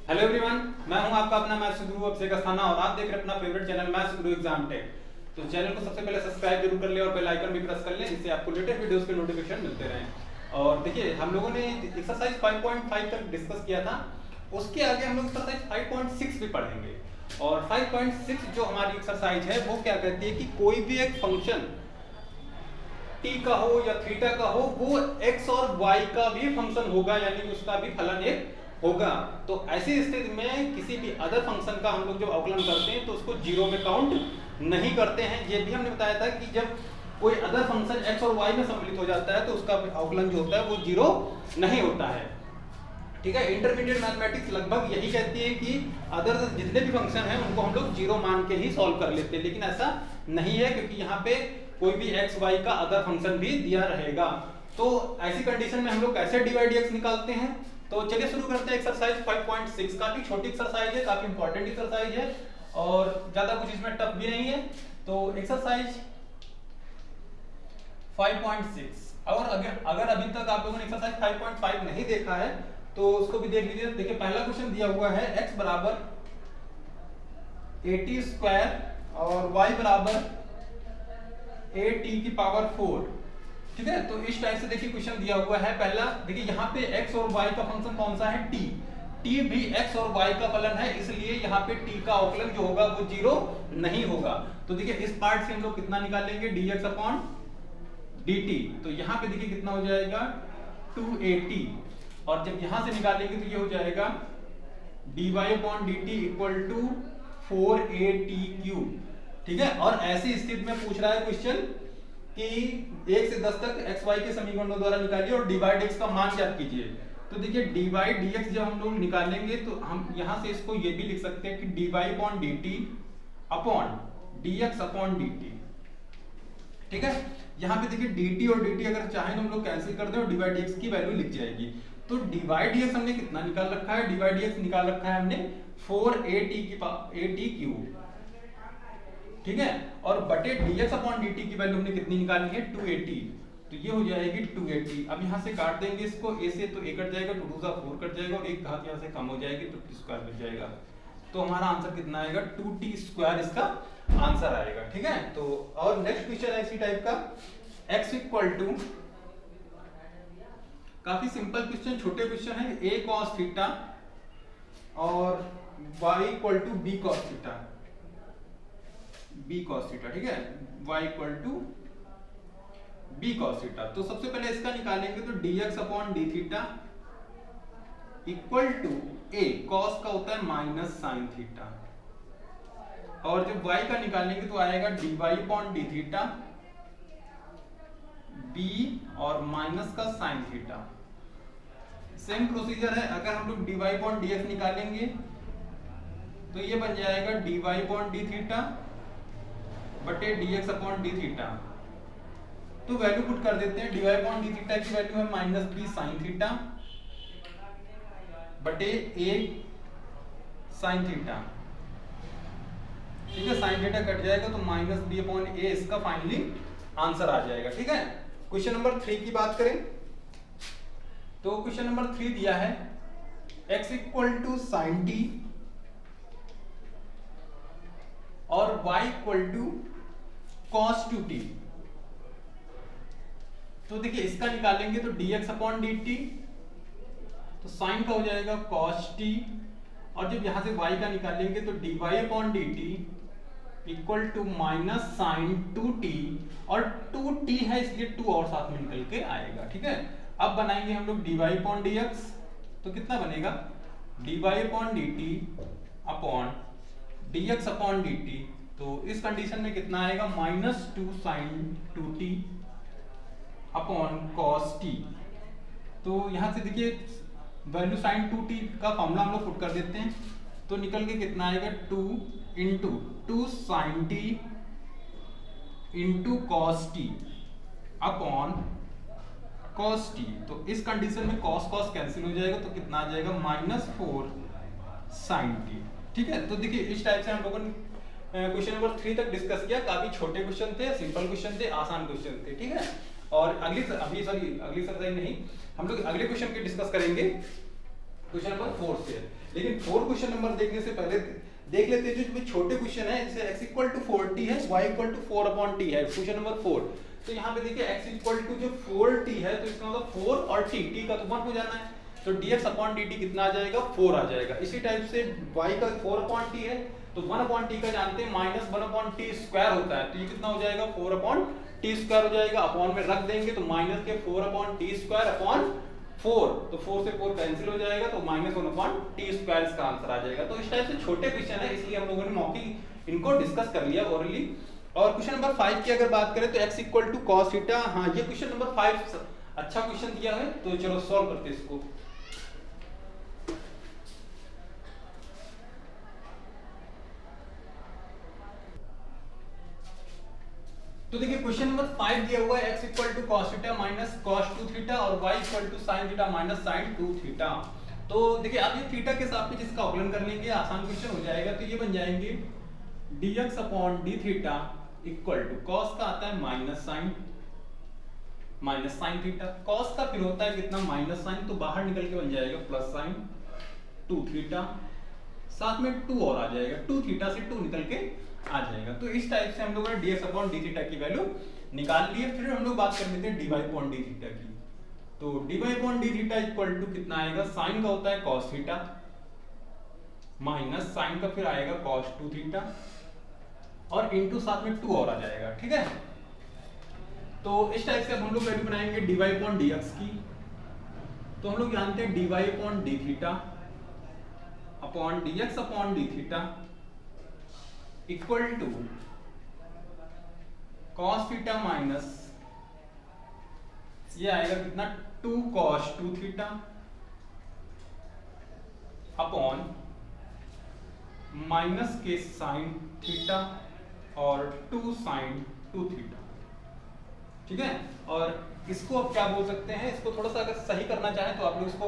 Hello everyone, मैं हूं आपका अपना मैथ्स गुरु अभिषेक अस्थाना और आप देख रहे हैं अपना फेवरेट चैनल मैथ्स गुरु एग्जाम टेक। तो चैनल को सबसे पहले सब्सक्राइब जरूर कर ले और बेल आइकन भी प्रेस कर लें, जिससे आपको लेटेस्ट वीडियोस के नोटिफिकेशन मिलते रहें। और देखिए, हम लोगों ने एक्सरसाइज 5.5 तक डिस्कस किया था, उसके आगे हम लोग एक्सरसाइज 5.6 भी पढ़ेंगे। और 5.6 जो हमारी एक्सरसाइज है वो क्या कहती है कि कोई भी एक फंक्शन t का हो या थीटा का हो, वो x और y का भी फंक्शन होगा, यानी उसका भी फलन एक होगा। तो ऐसी स्थिति में किसी भी अदर फंक्शन का हम लोग जब अवकलन करते हैं तो उसको जीरो में काउंट नहीं करते हैं। ये भी हमने बताया था कि जब कोई अदर फंक्शन x और y में सम्मिलित हो जाता है तो उसका अवकलन जो होता है वो जीरो नहीं होता है। ठीक है, इंटरमीडिएट मैथमेटिक्स लगभग यही कहती है कि अदर जितने भी फंक्शन हैं उनको हम लोग जीरो मान के ही सॉल्व कर लेते हैं, लेकिन ऐसा नहीं है, क्योंकि यहाँ पे कोई भी x y का अदर फंक्शन भी दिया रहेगा। तो ऐसी कंडीशन में हम लोग कैसे dy dx निकालते हैं, तो चलिए शुरू करते हैं एक्सरसाइज 5.6। काफी छोटी एक्सरसाइज है, काफी इंपॉर्टेंट एक्सरसाइज है और ज्यादा कुछ इसमें टफ भी नहीं है। तो एक्सरसाइज 5.6, और अगर अभी तक आप लोगों ने एक्सरसाइज 5.5 नहीं देखा है तो उसको भी देख लीजिए। देखिए, पहला क्वेश्चन दिया हुआ है x बराबर 80 स्क्वायर और y बराबर 8t की पावर 4। ठीक है, तो इस टाइप से देखिए क्वेश्चन दिया हुआ है। पहला देखिए, यहाँ पे x और y का फंक्शन कौन सा है, t भी x और y का फलन है, इसलिए यहाँ पे t का अवकलन जो होगा वो जीरो नहीं होगा। तो देखिए, इस पार्ट से हम लोग कितना निकालेंगे, dx अपॉन dt। तो यहाँ पे देखिए कितना हो जाएगा 280, और जब यहाँ से निकालेंगे तो ये हो जाएगा dy upon dt equal to 4at cube. ठीक है, और ऐसी स्थिति में पूछ रहा है क्वेश्चन कि 1 से 10 तक x y के समीकरणों द्वारा निकालिए और dy dx का मान ज्ञात कीजिए। तो देखिए, dy dx जब हम लोग निकालेंगे तो हम यहाँ से इसको ये भी लिख सकते हैं कि dy upon dt upon dx upon dt। ठीक है, यहाँ पे देखिए dt और dt अगर चाहें तो हम लोग कैंसिल कर दें और dy dx की वैल्यू लिख जाएगी। तो dy dx हमने कितना निकाल रखा है, dy dx निकाल रखा है हमने 4at क्यूब। ठीक है, और बटे dx अपॉन dt की वैल्यू हमने कितनी निकालनी है, 280। तो ये हो जाएगी 280। अब यहाँ से काट देंगे इसको, a से तो a कट जाएगा, 2 2 4 कट जाएगा और एक घात यहाँ से कम हो जाएगी तो t स्क्वायर बच जाएगा। तो हमारा आंसर कितना आएगा, 2t स्क्वायर इसका आंसर आएगा। ठीक है, तो और नेक्स्ट क्वेश्चन है इसी टाइप का, x इक्वल टू, काफी सिंपल क्वेश्चन, छोटे क्वेश्चन है, a cos थीटा और y equal to b cos theta, b cos theta. ठीक है, y equal to b cos theta. तो सबसे पहले इसका निकालेंगे तो dx upon d theta equal to a, cos का होता है माइनस साइन थीटा, और जब y का निकालेंगे तो आएगा dy upon d theta b और माइनस का साइन थीटा। सेम प्रोसीजर है, अगर हम लोग dy अपॉन dx निकालेंगे तो ये बन जाएगा dy अपॉन d थीटा बटे dx अपॉन d थीटा। तो वैल्यू पुट कर देते हैं, dy अपॉन d थीटा की वैल्यू है माइनस b साइन थीटा बटे a साइन थीटा। ठीक है, साइन थीटा कट जाएगा तो माइनस b अपॉन a इसका फाइनली आंसर आ जाएगा। ठीक है, क्वेश्चन नंबर 3 की बात करें तो क्वेश्चन नंबर 3 दिया है x equal to sine t और y equal to cos 2t। तो देखिए, इसका निकालेंगे तो dx अपॉन dt, तो साइन का हो जाएगा cos t, और जब यहां से y का निकालेंगे तो dy upon dt equal to minus sine 2t, और 2t है इसलिए 2 और साथ में निकल के आएगा। ठीक है, अब बनाएंगे हम लोग dy अपॉन dx, तो कितना बनेगा dy upon dt upon dx upon dt। तो इस कंडीशन में कितना आएगा, minus 2 sine 2t upon cos t। तो यहां से देखिए वैल्यू साइन 2t का फॉर्मूला हम लोग पुट कर देते हैं, तो निकल के कितना आएगा 2 into 2 sine t into cos t upon cos t। तो इस कंडीशन में cos cos कैंसिल हो जाएगा, तो कितना आ जाएगा माइनस 4 साइन t। ठीक है, तो देखिए इस टाइप से हम लोगों ने क्वेश्चन नंबर 3 तक डिस्कस किया। काफी छोटे क्वेश्चन थे, सिंपल क्वेश्चन थे, आसान क्वेश्चन थे। ठीक है, और अगली एक्सरसाइज नहीं, हम लोग अगले क्वेश्चन के डिस्कस करेंगे क्वेश्चन नंबर 4 से। लेकिन 4 क्वेश्चन नंबर देखने से पहले देख लेते हैं जो छोटे क्वेश्चन है, जैसे x इक्वल टू 4t है, y इक्वल टू 4/t है, क्वेश्चन नंबर 4। तो यहाँ पे देखिए x इक्वल टू जो 4t है, तो इसका मतलब 4 और t का तो 1 हो जाना है, तो dx/dt कितना आ जाएगा, 4 आ जाएगा। इसी टाइप से y का 4/t है, तो 1/t का जानते हैं माइनस 1/t स्क्वायर होता है, तो ये कितना हो जाएगा, 4/t स्क्वायर हो जाएगा। अपॉन में रख देंगे तो माइनस के 4/t स्क्वायर अपॉन 4, तो 4 से 4 कैंसिल हो जाएगा, तो -1/t स्क्वायर इसका आंसर आ जाएगा। तो इस टाइप से छोटे क्वेश्चन है, इसलिए हम लोगों ने मॉकिंग इनको डिस्कस कर लिया ओरली। और क्वेश्चन नंबर 5 की अगर बात करें तो x equal to cos theta, हाँ ये क्वेश्चन नंबर 5 अच्छा क्वेश्चन दिया है, तो चलो सॉल्व करते हैं इसको। तो देखिए क्वेश्चन नंबर 5 दिया हुआ है x equal to cos theta minus cos 2 theta और y equal to sin theta minus sin 2 theta. तो देखिए आप ये थीटा के साथ में जिसका अवकलन कर लेंगे आसान क्वेश्चन हो जाएगा। तो ये बन जाएंगे dx upon d theta equal to cos का आता है माइनस sin थीटा, cos का फिर होता है कितना माइनस sin, तो बाहर निकल के बन जाएगा प्लस sin 2 थीटा, साथ में 2 और आ जाएगा, 2 थीटा से 2 निकल के आ जाएगा। तो इस टाइप से हम लोगों ने dx अपॉन d थीटा की वैल्यू निकाल ली है। फिर हम लोग बात कर लेते हैं dy अपॉन d थीटा की। तो dy upon d theta equal to कितना आएगा, sin का होता है cos थीटा माइनस sin का फिर आएगा cos 2 थीटा और इनटू साथ में 2 और आ जाएगा, ठीक है। तो इस टाइप से अब हम लोग वैल्यू बनाएंगे dy अपॉन dx की। तो हम लोग जानते हैं dy upon d theta upon dx upon d theta equal to cos theta minus ये आएगा कितना 2 cos 2 थीटा अपॉन माइनस के sin थीटा और 2 sin 2 थीटा, ठीक है। और इसको अब क्या बोल सकते हैं, इसको थोड़ा सा अगर सही करना चाहें तो आप लोग इसको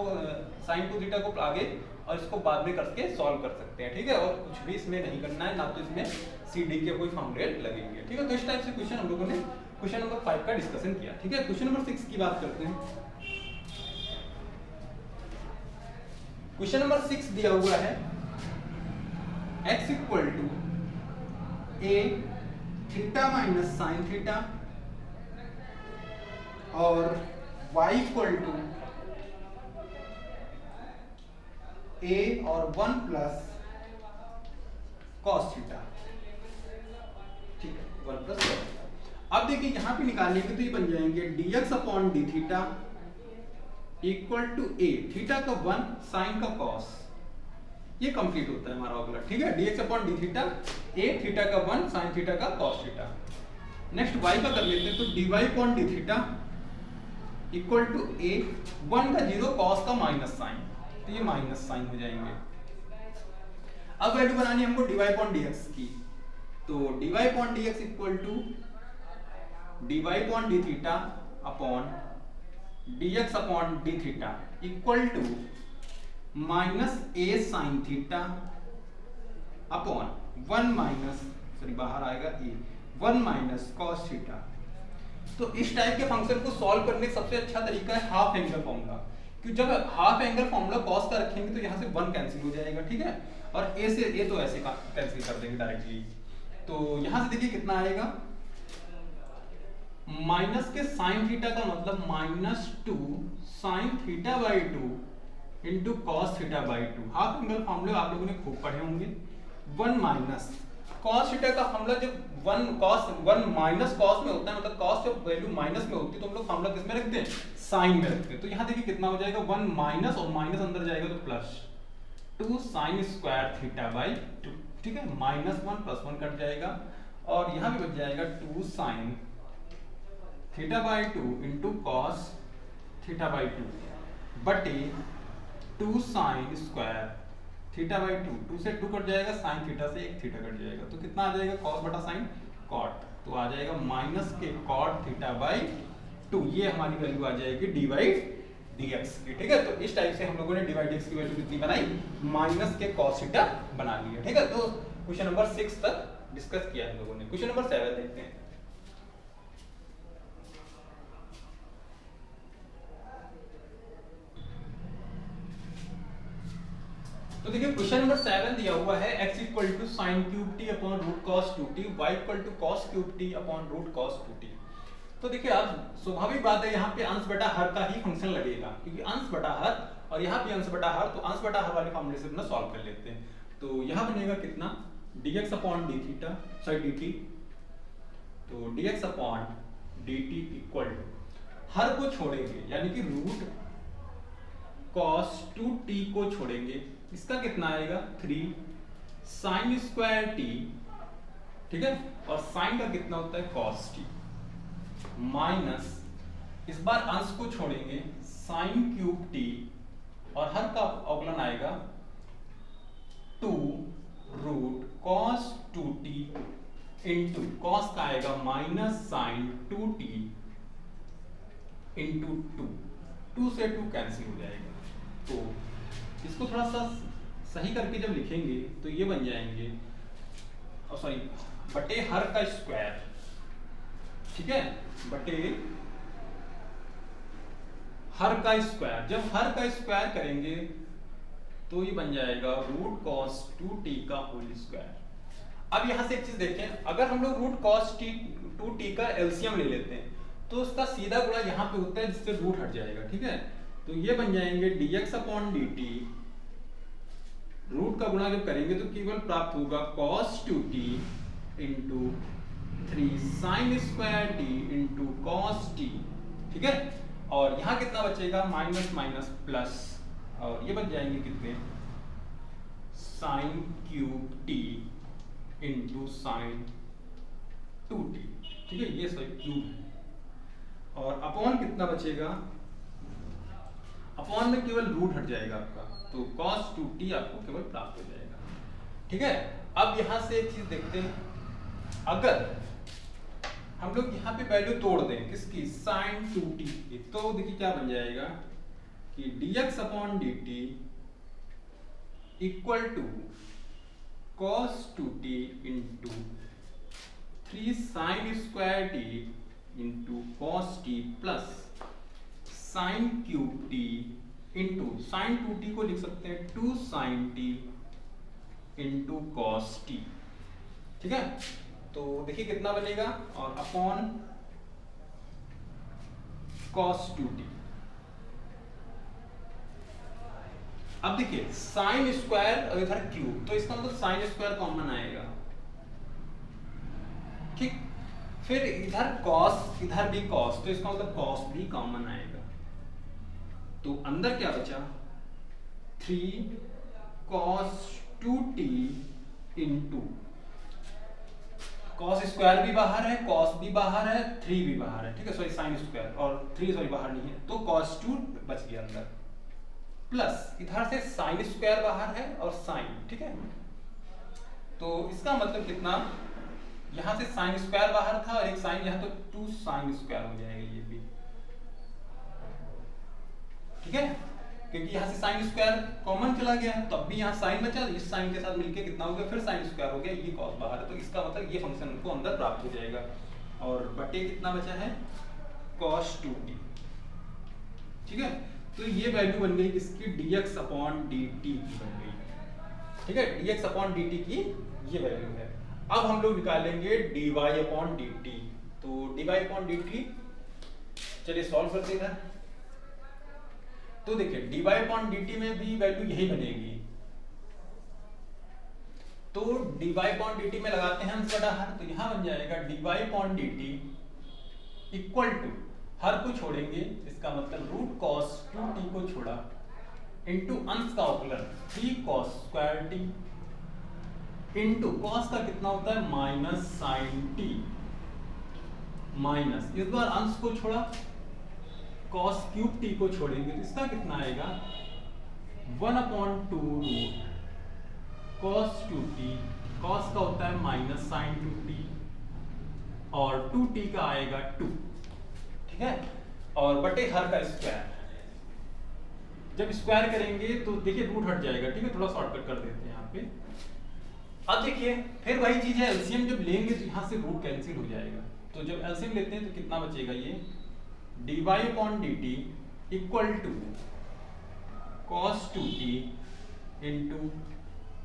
sin 2 थीटा को आगे और इसको बाद में करके सॉल्व कर सकते हैं, ठीक है। और कुछ भी इसमें नहीं करना है, ना तो इसमें CD के कोई फॉर्मूले लगेंगे, ठीक है। तो इस टाइप से क्वेश्चन हम लोगों ने क्वेश्चन नंबर 5 का डिस्कशन किया, ठीक है। क्वेश्चन नंबर 6 की बात करते हैं। क्वेश्चन नंबर 6 दिया हुआ है x equal to a theta minus sine theta और y इक्वल टू a और 1 प्लस cos थीटा, ठीक है, 1 प्लस cos थीटा। अब देखिए यहाँ पे निकालेंगे तो ये बन जाएंगे dx upon d theta equal to a theta का 1 साइन का cos, ये कंप्लीट होता है हमारा अगला, ठीक है। dx upon d theta a theta का 1 साइन थीटा का cos थीटा। नेक्स्ट y का कर लेते हैं, तो dy upon d theta equal to a 1 का 0 cos का माइनस साइन, तो ये माइनस साइन हो जाएंगे। अब वैल्यू बनानी हमको dy अपॉन dx की। तो dy upon dx equal to dy upon d theta upon dx upon d theta equal to minus a sine theta upon 1 minus sorry बाहर आएगा a 1 माइनस cos थीटा। तो इस type के function को solve करने का सबसे अच्छा तरीका है हाफ एंगल फॉर्मूला, क्योंकि जब हाफ एंगल फॉर्मूला cos का रखेंगे तो यहाँ से 1 कैंसिल हो जाएगा, ठीक है। और a से a तो ऐसे कैंसिल कर देंगे डायरेक्टली। तो यहाँ से देखिए कितना आएगा, माइनस के साइन थीटा का मतलब minus 2 sine theta by 2 into cos theta by 2। Half angle फॉर्मूले आप लोगों ने खूब पढ़े होंगे। 1 माइनस कॉस थीटा का फॉर्मूला जब 1 माइनस कॉस में होता है, मतलब कॉस जब वैल्यू माइनस में होती है तो हम लोग फॉर्मूला किस में रखते हैं, साइन में रखते हैं। तो यहाँ देखिए कितना हो जाएगा, 1 माइनस और माइनस अंदर जाएगा तो plus 2 sine square theta by 2, ठीक है। माइनस 1 प्लस 1 कट जाएगा और यहाँ भी बच जाएगा 2 sine theta by 2 into cos theta by 2 बटे 2 साइन स्क्वायर थीटा बाई 2, 2 से 2 कट जाएगा, साइन थीटा से 1 थीटा कट जाएगा, तो कितना आ जाएगा कॉस बटा साइन कॉट, तो आ जाएगा माइनस के कॉट थीटा बाई 2। ये हमारी वैल्यू आ जाएगी डी बाई dx की, ठीक है। तो इस टाइप से हम लोगों ने डी बाई dx की वैल्यू कितनी बनाई, माइनस के कॉस थीटा बना लिया, ठीक है। तो क्वेश्चन नंबर 6 तक डिस्कस किया हम लोगों ने। क्वेश्चन नंबर 7 देखते हैं। तो देखिए क्वेश्चन नंबर 7 दिया हुआ है x equal to sine cube T upon root cos 2t, y equal to cos cube T upon root cos 2t। तो देखिए अब स्वाभाविक बात है, यहाँ पे अंश बटा हर का ही फंक्शन लगेगा, क्योंकि अंश बटा हर और यहाँ भी अंश बटा हर, तो अंश बटा हर वाले फॉर्मूले से अपना सॉल्व कर लेते हैं। तो यहाँ बनेगा कितना, dx upon D theta sorry dt, तो dx upon dt equal to हर को छोड़ेंगे यानी कि रूट cos 2t को छोड़ेंगे, इसका कितना आएगा 3 sin स्क्वायर t, ठीक है, और sin का कितना होता है cos t, माइनस इस बार अंश को छोड़ेंगे sin क्यूब t और हर का अवकलन आएगा 2 root cos 2t into cos का आएगा माइनस sin 2t इंटू 2 से 2 कैंसिल हो जाएगा। तो इसको थोड़ा सा सही करके जब लिखेंगे तो ये बन जाएंगे सॉरी बटे हर का स्क्वायर, ठीक है, बटे हर का स्क्वायर। जब हर का स्क्वायर करेंगे तो ये बन जाएगा रूट कॉस 2t का होल स्क्वायर। अब यहां से एक चीज देखें, अगर हम लोग रूट कॉस 2t का एलसीएम ले लेते हैं तो उसका सीधा गुणा यहाँ पे होता है जिससे रूट हट जाएगा, ठीक है। तो ये बन जाएंगे dx अपॉन dt, रूट का गुणा जब करेंगे तो केवल प्राप्त होगा cos 2t into 3 sin square t into cos t, ठीक है। और यहाँ कितना बचेगा माइनस माइनस प्लस, और ये बन जाएंगे कितने sin cube t into sin 2t, ठीक है, ये सॉरी क्यूब है। और अपॉन कितना बचेगा, अपॉन में केवल रूट हट जाएगा आपका, तो cos 2t आपको केवल प्राप्त हो जाएगा, ठीक है। अब यहां से एक चीज देखते हैं, अगर हम लोग यहाँ पे वैल्यू तोड़ दें किसकी sin 2t की, तो देखिए क्या बन जाएगा कि dx upon dt equal to cos 2t into 3 sin square t into cos t plus sin cube t into sin 2t को लिख सकते हैं 2 sin t into cos t, ठीक है। तो देखिए कितना बनेगा, और अपॉन cos 2t। अब देखिए sin स्क्वायर और इधर क्यूब, तो इसका मतलब sin स्क्वायर कॉमन आएगा, ठीक। फिर इधर cos इधर भी cos, तो इसका मतलब cos भी कॉमन आएगा। तो अंदर क्या बचा 3 cos 2t into cos square भी बाहर है, cos भी बाहर है, 3 भी बाहर है, ठीक है, सॉरी sin स्क्वायर और 3 सॉरी बाहर नहीं है, तो cos 2 बच गया अंदर, प्लस इधर से sin स्क्वायर बाहर है और sin, ठीक है। तो इसका मतलब कितना, यहां से sin स्क्वायर बाहर था और एक sin यहां, तो 2 sin स्क्वायर हो जाएगा ये भी, ठीक है, क्योंकि यहाँ से sin स्क्वायर कॉमन चला गया है, तब भी यहाँ sin बचा, इस sin के साथ मिलके कितना हो गया, फिर sin स्क्वायर हो गया, ये cos बाहर है, तो इसका मतलब ये फंक्शन को अंदर प्राप्त हो जाएगा। और बटे कितना बचा है cos 2t, ठीक है। तो ये वैल्यू बन गई किसकी, dx अपॉन dt की बन गई, ठीक है, dx अपॉन dt की ये वैल्यू है। अब हम लोग निकालेंगे dy अपॉन dt, तो dy अपॉन dt चलिए सॉल्व करते हैं। तो देखिए dy अपॉन dt में भी वैल्यू यही बनेगी, तो dy अपॉन dt में लगाते हैं अंश बटा हर, तो यहां बन जाएगा dy upon dt equal to हर को छोड़ेंगे, इसका मतलब रूट cos 2t को छोड़ा इंटू अंश का अवकलन 3 cos square t into cos का कितना होता है माइनस sin t, माइनस इस बार अंश को छोड़ा cos क्यूब t को छोड़ेंगे, तो इसका कितना आएगा 1/2 रूट cos 2t, cos का होता है माइनस sin 2t और 2t का आएगा 2, ठीक है, और बटे हर का स्क्वायर। जब स्क्वायर करेंगे तो देखिए रूट हट जाएगा, ठीक है, थोड़ा शॉर्टकट कर देते हैं यहाँ पे। अब देखिए फिर वही चीज है, एलसीएम जब लेंगे तो यहाँ से रूट कैंसिल हो जाएगा, तो जब एलसीएम लेते हैं तो कितना बचेगा, ये dy upon dt equal to cos 2t into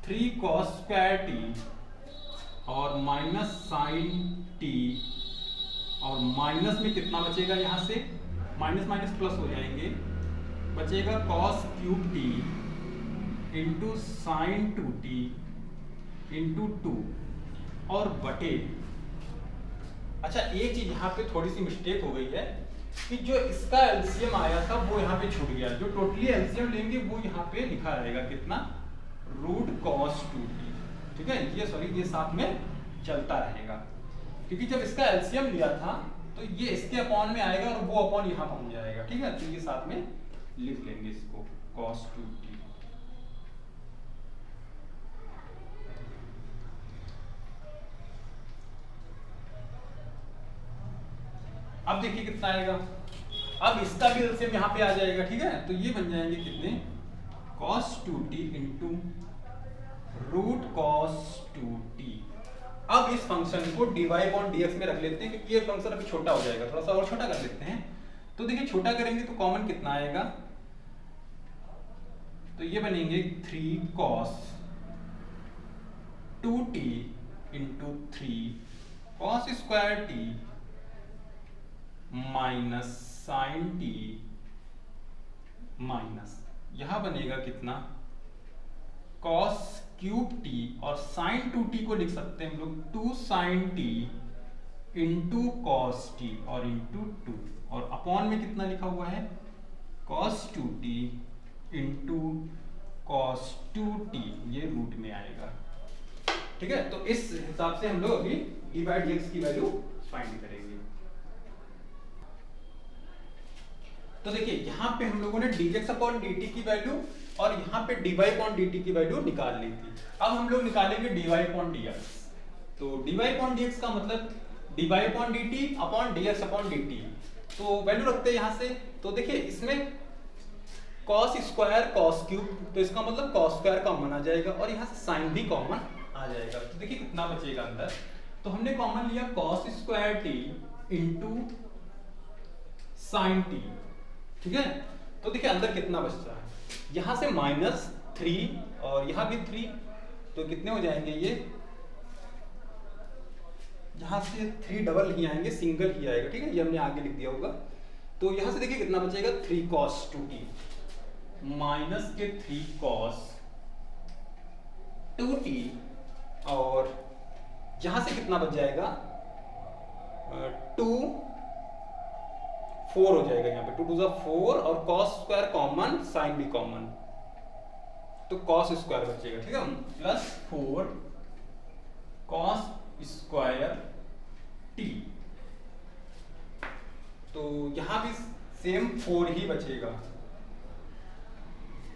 3 cos square t और माइनस साइन टी, और माइनस में कितना बचेगा, यहाँ से माइनस माइनस प्लस हो जाएंगे, बचेगा cos cube T into sine 2t into 2 और बटे। अच्छा एक चीज यहाँ पे थोड़ी सी मिस्टेक हो गई है कि जो इसका एलसीएम आया था वो यहाँ पे छूट गया। जो टोटली एलसीएम लेंगे वो यहाँ पे लिखा रहेगा कितना, रूट कॉस 2t। ठीक है, ये सॉरी ये साथ में चलता रहेगा, क्योंकि जब इसका एलसीएम लिया था तो ये इसके अपॉन में आएगा और वो अपॉन यहाँ पहुंच जाएगा। ठीक है, तो ये साथ में लिख लेंगे इसको कॉस 2t। अब देखिए कितना आएगा, अब इसका भी एलसीएम यहाँ पे आ जाएगा। ठीक है, तो ये बन जाएंगे कितने, cos 2t into root cos 2t। अब इस फंक्शन को dy अपॉन dx में रख लेते हैं, क्योंकि ये फंक्शन अभी छोटा हो जाएगा, थोड़ा सा और छोटा कर लेते हैं। तो देखिए छोटा करेंगे तो कॉमन कितना आएगा, तो ये बनेंगे 3 cos 2t into 3 cos square t minus sine t minus, यहां बनेगा कितना, cos क्यूब टी और साइन 2t को लिख सकते हैं हम लोग 2 sine t into cos t और इंटू 2, और अपॉन में कितना लिखा हुआ है, cos 2t into cos 2t, ये रूट में आएगा। ठीक है, तो इस हिसाब से हम लोग अभी dy dx की वैल्यू फाइंड करेंगे। तो देखिए यहाँ पे हम लोगों ने dx अपॉन dt की वैल्यू और यहाँ पे dy अपॉन dt की वैल्यू निकाल ली थी। अब हम लोग निकालेंगे dy अपॉन dx। तो dy अपॉन dx का मतलब dy upon dt upon dx upon dt। तो वैल्यू रखते हैं यहाँ से। तो देखिए इसमें cos स्क्वायर cos क्यूब, तो इसका मतलब cos स्क्वायर कॉमन आ जाएगा और यहाँ से साइन भी कॉमन आ जाएगा। तो देखिए कितना बचेगा अंदर, तो हमने कॉमन लिया cos square t into sine t। ठीक है, तो देखिए अंदर कितना बचता है, यहां से -3 और यहां भी 3, तो कितने हो जाएंगे ये, यहां से 3 डबल ही आएंगे, सिंगल ही आएगा। ठीक है, ये हमने आगे लिख दिया होगा। तो यहां से देखिए कितना बचेगा, 3 cos 2t माइनस के 3 cos 2t, और यहां से कितना बच जाएगा, 2 4 हो जाएगा, यहाँ पे 2 2 4 और cos स्क्वायर कॉमन, साइन भी कॉमन, तो cos स्क्वायर बचेगा। ठीक है, प्लस 4 cos स्क्वायर t, तो यहाँ भी सेम 4 ही बचेगा,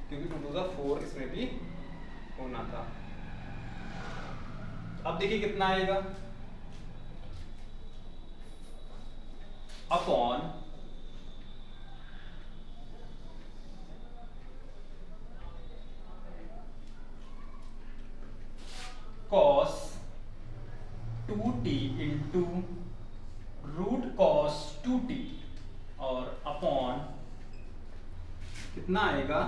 क्योंकि 2 2 4 इसमें भी होना था। अब देखिए कितना आएगा, upon cos 2t into root cos 2t और अपॉन कितना आएगा,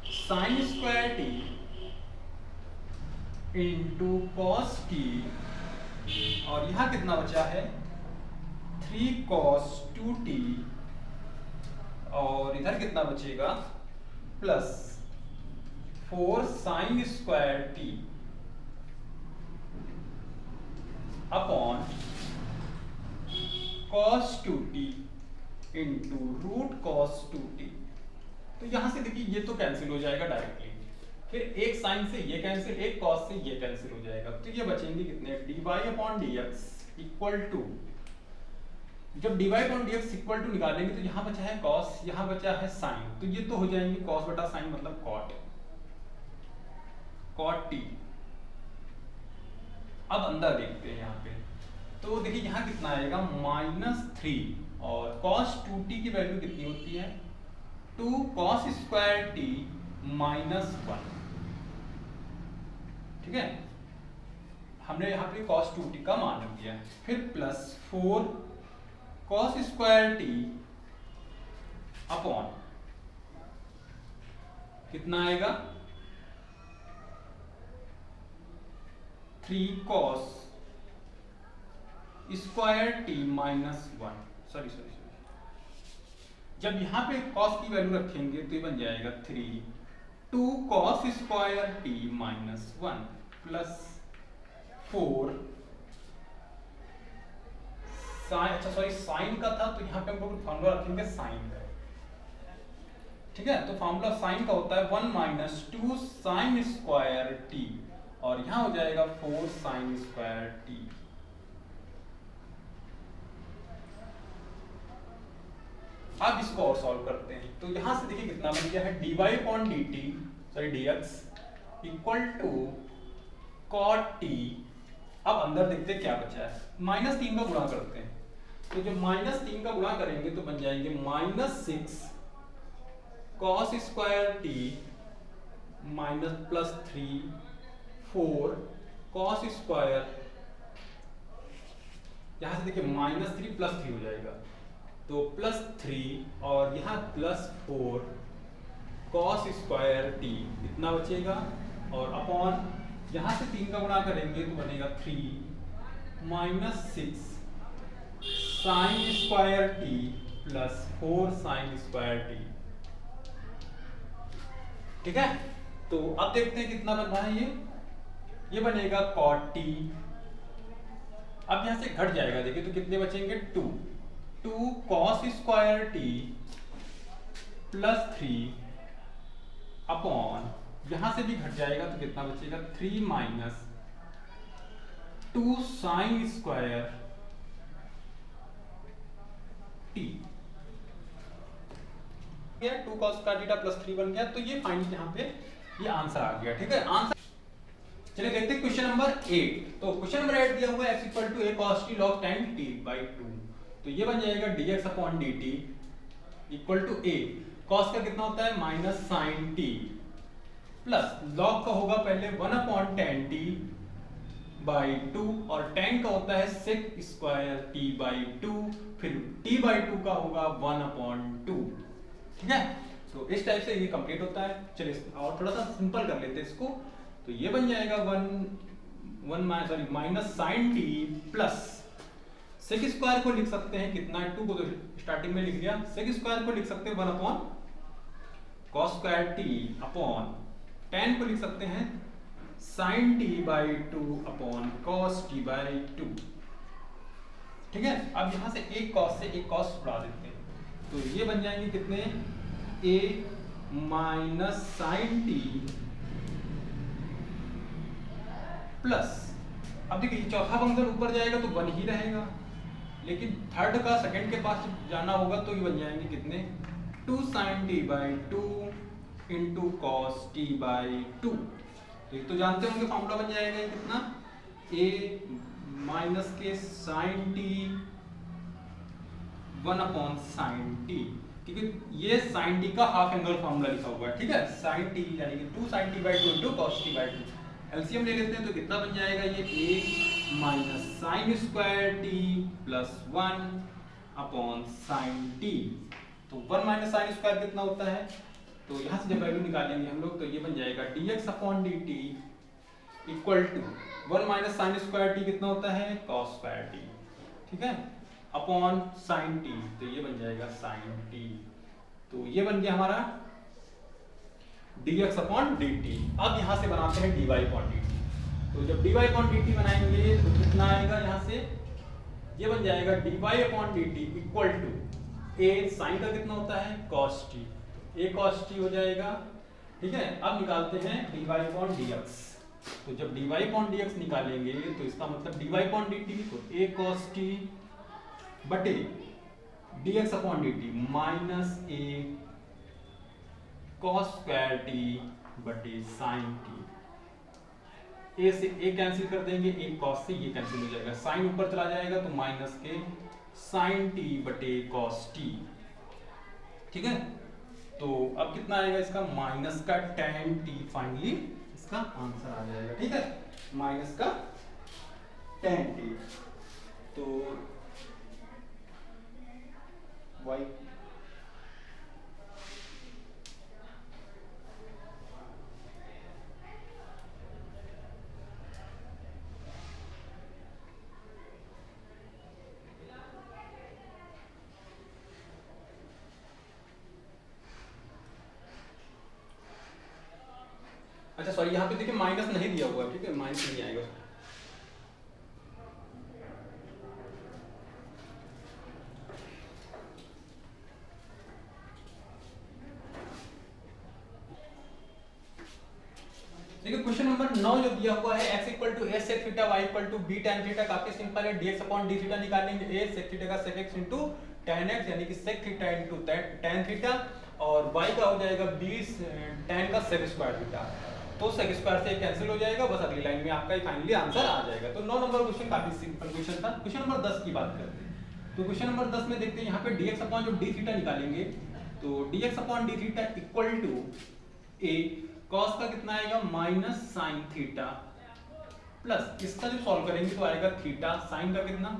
sine square t into cos t, और यहां कितना बचा है, 3 cos 2t, और इधर कितना बचेगा, plus 4 sine square t upon cos 2t into root cos 2t। तो यहां से देखिए ये तो कैंसिल हो जाएगा डायरेक्टली, फिर एक साइन से ये कैंसिल, एक cos से ये कैंसिल हो जाएगा, तो ये बचेंगे कितने, dy upon dx equal to, जब dy upon dx equal to निकालेंगे तो यहाँ बचा है cos, यहाँ बचा है साइन, तो ये तो हो जाएंगे cos बटा साइन मतलब cot t। अब अंदर देखते हैं यहाँ पे, तो देखिए यहाँ कितना आएगा, -3 और cos 2t की वैल्यू कितनी होती है, 2 cos स्क्वायर t -1। ठीक है, हमने यहाँ पे cos 2t का मान रख दिया, फिर plus 4 cos square t upon कितना आएगा, 3 cos square t minus 1, sorry, जब यहाँ पे cos की वैल्यू रखेंगे तो ये बन जाएगा 2 cos square t minus 1 plus 4 sine, अच्छा सॉरी साइन का था तो यहाँ पे हम लोग फॉर्मूला रखेंगे साइन का, ठीक है। तो फॉर्मूला साइन का होता है 1 माइनस 2 साइन स्क्वायर टी, और यहाँ हो जाएगा 4 साइन स्क्वायर टी। अब इसको और सॉल्व करते हैं, तो यहां से देखिए कितना बन गया है, dy upon dt, sorry dx equal to cot t। अब अंदर देखते हैं क्या बचा है, -3 का गुणा करते हैं, तो जब -3 का गुणा करेंगे तो बन जाएंगे -6 cos square t minus plus 3 4 cos square, यहां से देखिए -3 प्लस 3 हो जाएगा, तो प्लस 3 और यहाँ प्लस 4 cos स्क्वायर टी इतना बचेगा, और अपॉन यहाँ से 3 का गुणा करेंगे तो बनेगा 3 minus 6 sign square T plus 4 sine square T, ठीक है। तो अब देखते हैं कितना बन रहा है, ये बनेगा cot t। अब यहां से घट जाएगा, देखिए तो कितने बचेंगे 2 cos square T plus 3 upon, यहां से भी घट जाएगा तो कितना बचेगा 3 minus 2 sign square T, 2 cos का थीटा प्लस 3 बन गया, तो ये फाइनल यहाँ पे ये आंसर आ गया, ठीक है। आंसर चलिए देखते हैं क्वेश्चन नंबर 8। तो क्वेश्चन नंबर 8 दिया हुआ है x equal to a cos t log tan t by 2, तो ये बन जाएगा dx upon dt equal to a cos का कितना होता है minus sine t plus log का होगा पहले 1 अपॉन tan t बाई 2, और tan का होता है sec स्क्वायर t बाई 2, फिर t बाई 2 का होगा 1 अपॉन 2, ठीक है। तो इस टाइप से ये कंप्लीट होता है। चलिए और थोड़ा सा सिंपल कर लेते हैं इसको, तो ये बन जाएगा 1 minus sine t plus sec square को लिख सकते हैं कितना, 2 को तो स्टार्टिंग में लिख दिया, सेक स्क्वायर को लिख सकते हैं 1 upon cos square t upon tan को लिख सकते हैं sine t by 2 upon cos t by 2, ठीक है। अब यहां से एक कॉस से एक कॉस उड़ा देते हैं, तो ये बन जाएंगे कितने a minus sine t plus, अब देखिए चौथा फंक्शन ऊपर जाएगा तो 1 ही रहेगा, लेकिन थर्ड का सेकंड के पास जाना होगा तो ये बन जाएंगे कितने 2 sin t by 2 into cos t by 2, तो तो जानते होंगे फॉर्मूला बन जाएगा ये कितना a माइनस के sine t 1 upon sine t, क्योंकि ये साइन टी का हाफ एंगल फॉर्मूला लिखा हुआ है, ठीक है। साइन टी यानी कि 2 sin t by 2 into cos t by 2, LCM ले लेते हैं तो कितना बन जाएगा ये a minus sine square T plus 1 upon sine T, तो 1 माइनस साइन स्क्वायर कितना होता है, तो यहाँ से जब वैल्यू निकालेंगे हम लोग तो ये बन जाएगा dx upon dt equal to 1 minus sine square t कितना होता है कॉस स्क्वायर टी, ठीक है, अपॉन साइन टी, तो ये बन जाएगा साइन टी, तो ये बन गया हमारा dx अपॉन dt। अब यहाँ से बनाते हैं dy अपॉन dt, तो जब dy अपॉन dt बनाएंगे तो कितना आएगा, यहाँ से ये बन जाएगा dy upon dt equal to a sine का कितना होता है cos t, a cos t हो जाएगा, ठीक है। अब निकालते हैं dy अपॉन dx, तो जब dy अपॉन dx निकालेंगे तो इसका मतलब dy अपॉन dt तो a cos t बटे dx upon dt minus a cos square T बटे साइन टी, a से a कैंसिल कर देंगे, a cos से ये कैंसिल हो जाएगा, साइन ऊपर चला जाएगा तो माइनस के साइन टी बटे cos टी, ठीक है। तो अब कितना आएगा इसका माइनस का tan टी, फाइनली इसका आंसर आ जाएगा, ठीक है, माइनस का tan टी, तो y अच्छा सॉरी, यहाँ पे देखिए माइनस नहीं दिया हुआ है, ठीक है, माइनस नहीं आएगा। देखिए क्वेश्चन नंबर 9 जो दिया हुआ है x equal to a sec theta y equal to b tan theta, काफी सिंपल है, dx अपॉन d थीटा निकालेंगे, a sec थीटा का sec x into tan x यानी कि sec theta into tan theta, और y का हो जाएगा b tan का sec स्क्वायर थीटा, तो sec स्क्वायर से कैंसिल हो जाएगा, बस अगली लाइन में आपका फाइनली आंसर आ जाएगा। तो 9 नंबर क्वेश्चन काफी सिंपल क्वेश्चन था। क्वेश्चन नंबर 10 की बात करते हैं, तो क्वेश्चन नंबर 10 में देखते हैं यहाँ पे dx अपॉन जो d थीटा निकालेंगे, तो dx upon d theta equal to a cos का कितना आएगा माइनस साइन थीटा, प्लस इसका जो सॉल्व करेंगे तो आएगा थीटा साइन का कितना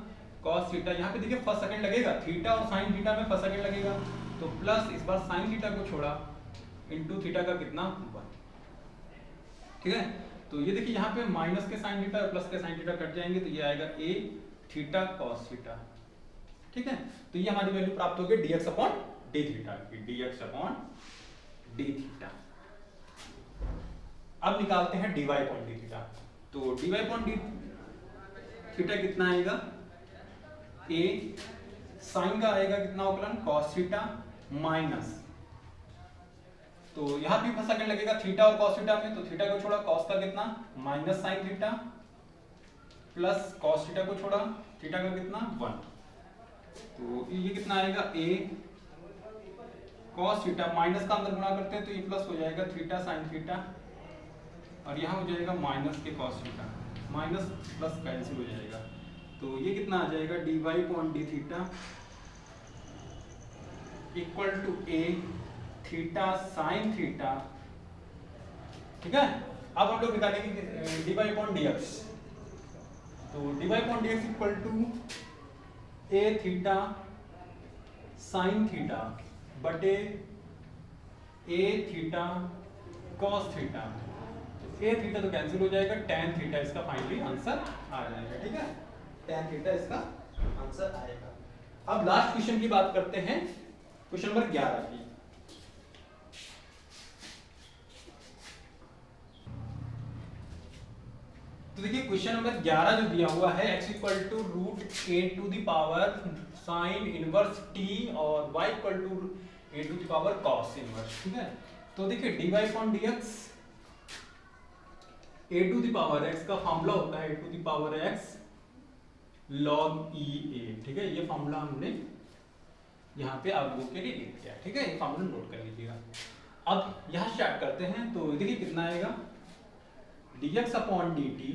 cos थीटा, यहाँ पे देखिए फर्स्ट सेकंड लगेगा, थीटा और साइन थीटा में फर्स्ट सेकंड लगेगा, तो प्लस इस बार साइन थीटा को छोड़ा इनटू थीटा का कितना 1, ठीक है। तो ये देखिए यहाँ पे माइनस के साइन थीटा और प्लस के साइन थीटा कट जाएंगे, तो ये आएगा a थीटा cos थीटा, ठीक है। तो ये हमारी वैल्यू प्राप्त होगी dx अपॉन d थीटा की, dx अपॉन d थीटा। अब निकालते हैं dy अपॉन d थीटा, तो dy अपॉन d थीटा कितना आएगा, a साइन का आएगा कितना अवकलन cos थीटा माइनस, तो यहां भी फर्स्ट सेकंड लगेगा थीटा और cos थीटा में, तो थीटा को छोड़ा cos का कितना minus sine theta, plus cos theta को छोड़ा थीटा का कितना 1, तो ये कितना आएगा a cos थीटा माइनस का अंदर गुणा करते हैं तो ये प्लस हो जाएगा थीटा साइन थीटा, और यहाँ हो जाएगा माइनस के cos theta, minus plus cancel हो जाएगा, तो ये कितना आ जाएगा dy upon d theta equal to a theta sine theta, ठीक है। अब हम लोग निकालेंगे dy अपॉन dx, तो dy upon dx equal to a theta sine theta बटे a theta cos theta, a theta तो कैंसिल हो जाएगा, tan थीटा इसका फाइनली आंसर आ जाएगा, ठीक है, tan थीटा इसका आंसर आएगा। अब लास्ट क्वेश्चन की बात करते हैं, क्वेश्चन नंबर 11 की। तो देखिए क्वेश्चन नंबर 11 जो दिया हुआ है x equal to root a to the power sine inverse t और y equal to a to the power cos inverse, ठीक है। तो देखिए dy upon dx a to the power x का फॉर्मूला होता है a to the power x log e a, ठीक है, ये फॉर्मूला हमने यहाँ पे आप लोगों के लिए लिख दिया, ठीक है, ये फॉर्मूला नोट कर लीजिएगा। अब यहाँ स्टार्ट करते हैं, तो देखिए कितना आएगा dx upon dt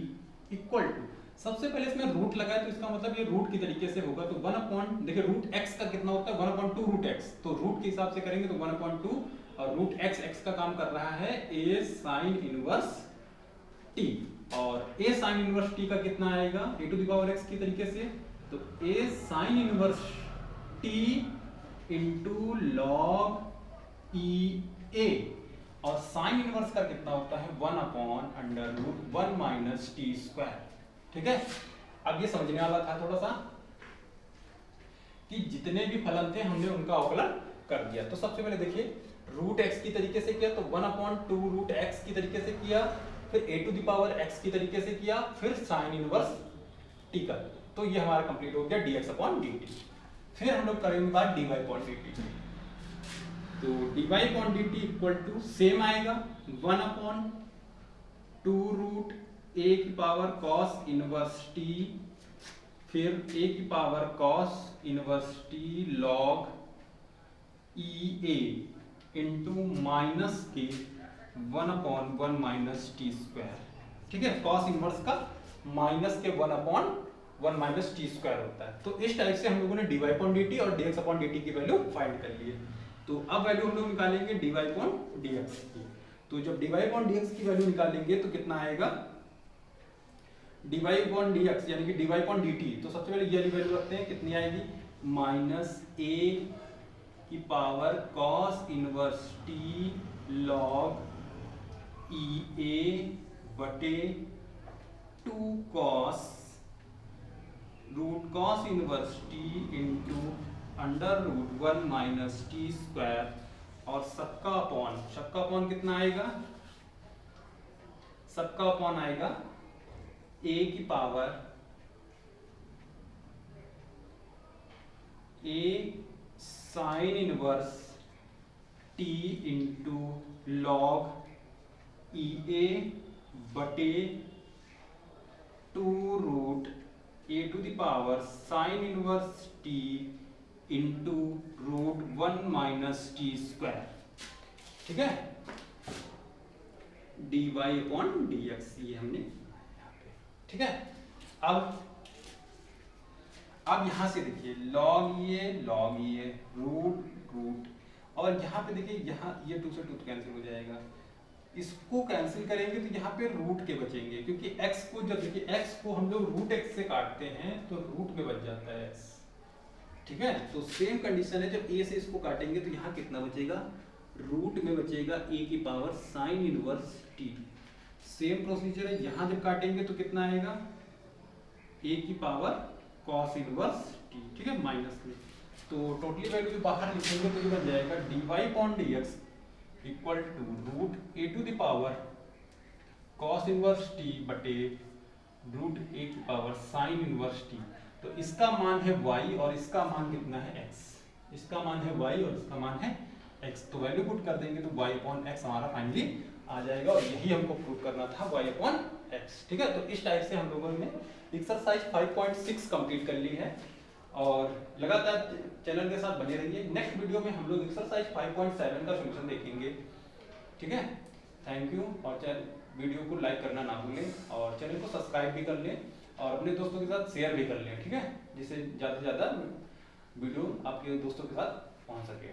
equal to, सबसे पहले इसमें रूट लगा है तो इसका मतलब ये रूट की तरीके से होगा, तो 1 अपॉन देखिए रूट x का कितना होता है 1 अपॉन 2 रूट x, तो रूट के हिसाब से करेंगे तो 1 अपॉन 2, और रूट x का काम कर रहा है a साइन इनवर्स t, और a साइन इनवर्स t का कितना आएगा a to the power x की तरीके से, तो a sine inverse t into log e a, और साइन इनवर्स का कितना होता है 1 upon under root 1 minus t square, ठीक है। अब ये समझने वाला था थोड़ा सा कि जितने भी फलन थे हमने उनका अवकलन कर दिया, तो सबसे पहले देखिए रूट x की तरीके से किया तो 1 अपॉन 2 रूट x की तरीके से किया, फिर a to the power x की तरीके से किया, फिर साइन इनवर्स t का, तो ये हमारा कंप्लीट हो गया dx अपॉन dt। फिर हम लोग करेंगे बात dy अपॉन dt, तो dy upon dt equal to same आएगा 1 अपॉन 2 रूट a की पावर cos इनवर्स t, फिर a की power cos inverse t log e a into minus के 1 अपॉन 1 माइनस टी स्क्वायर, ठीक है, cos इनवर्स का minus के 1 अपॉन 1 माइनस टी स्क्वायर होता है। तो इस टाइप से हम लोगों ने dy अपॉन dt और dx अपॉन dt की वैल्यू फाइंड कर ली है। तो अब वैल्यू हम लोग निकालेंगे dy अपॉन dx की, तो जब dy अपॉन dx की वैल्यू निकालेंगे तो कितना आएगा dy अपॉन dx यानी कि dy अपॉन dt, तो सबसे पहले ये वाली वैल्यू रखते हैं, कितनी आएगी माइनस a की power cos inverse t log e a बटे 2 cos root cos inverse t into under root 1 minus t square, और सबका अपॉन कितना आएगा सबका अपॉन आएगा a की power a sine inverse t into log EA बटे 2 root a to the power sine inverse t into root 1 minus t square. ठीक है, dy अपॉन dx ये हमने यहाँ पे। ठीक है, अब यहां से देखिए log ये रूट और यहाँ पे देखिए यहाँ ये 2 से 2 कैंसिल हो जाएगा, इसको कैंसिल करेंगे तो यहाँ पे रूट के बचेंगे, क्योंकि x को जब देखिए x को हम लोग रूट x से काटते हैं तो रूट में बच जाता है x। ठीक है, तो सेम कंडीशन है, जब a से इसको काटेंगे तो यहाँ कितना बचेगा, रूट में बचेगा a की power sine inverse t। Same procedure है, यहाँ जब काटेंगे तो कितना आएगा, a की पावर कॉस इनवर्स t। ठीक है, माइनस में तो टोटली वैल्यू जो बाहर लिखेंगे तो ये बन जाएगा dy upon dx equal to root a to the power cos inverse t बटे रूट a की पावर साइन इनवर्स t। तो इसका मान है y और इसका मान कितना है x, इसका मान है y और इसका मान है x। तो वैल्यू पुट कर देंगे तो y अपॉन x हमारा फाइनली आ जाएगा, और यही हमको प्रूव करना था, y अपॉन x। ठीक है, तो इस टाइप से हम लोगों ने एक्सरसाइज 5.6 कंप्लीट कर ली है, और लगातार चैनल के साथ बने रहिए। नेक्स्ट वीडियो में हम लोग एक्सरसाइज 5.7 का सॉल्यूशन देखेंगे। ठीक है, थैंक यू, और वीडियो को लाइक करना ना भूलें और चैनल को सब्सक्राइब भी कर लें और अपने दोस्तों के साथ शेयर भी कर लें। ठीक है, जिससे ज़्यादा से ज़्यादा वीडियो आपके दोस्तों के साथ पहुंच सके।